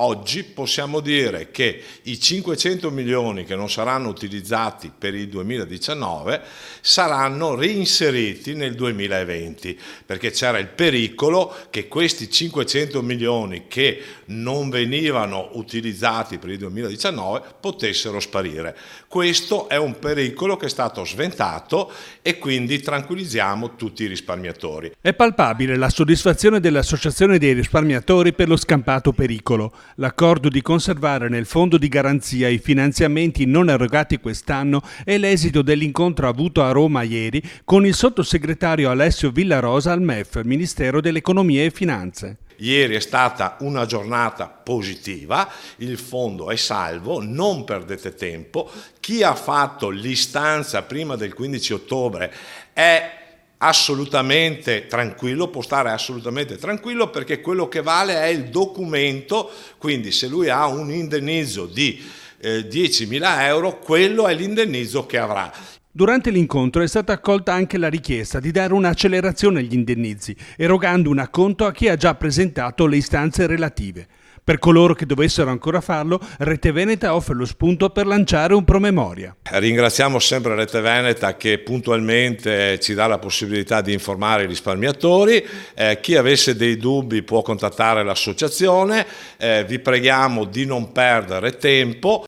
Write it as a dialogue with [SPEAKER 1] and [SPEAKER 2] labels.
[SPEAKER 1] oggi possiamo dire che i 500 milioni che non saranno utilizzati per il 2019 saranno reinseriti nel 2020, perché c'era il pericolo che questi 500 milioni che non venivano utilizzati per il 2019 potessero sparire. Questo è un pericolo che è stato sventato e quindi tranquillizziamo tutti i risparmiatori.
[SPEAKER 2] È palpabile la soddisfazione dell'Associazione dei risparmiatori per lo scampato pericolo. L'accordo di conservare nel fondo di garanzia i finanziamenti non erogati quest'anno è l'esito dell'incontro avuto a Roma ieri con il sottosegretario Alessio Villarosa al MEF, Ministero dell'Economia e Finanze.
[SPEAKER 1] Ieri è stata una giornata positiva, il fondo è salvo, non perdete tempo. Chi ha fatto l'istanza prima del 15 ottobre è assolutamente tranquillo, può stare assolutamente tranquillo, perché quello che vale è il documento. Quindi se lui ha un indennizzo di 10.000 euro, quello è l'indennizzo che avrà.
[SPEAKER 2] Durante l'incontro è stata accolta anche la richiesta di dare un'accelerazione agli indennizi, erogando un acconto a chi ha già presentato le istanze relative. Per coloro che dovessero ancora farlo, Rete Veneta offre lo spunto per lanciare un promemoria.
[SPEAKER 1] Ringraziamo sempre Rete Veneta che puntualmente ci dà la possibilità di informare i risparmiatori. Chi avesse dei dubbi può contattare l'associazione. Vi preghiamo di non perdere tempo.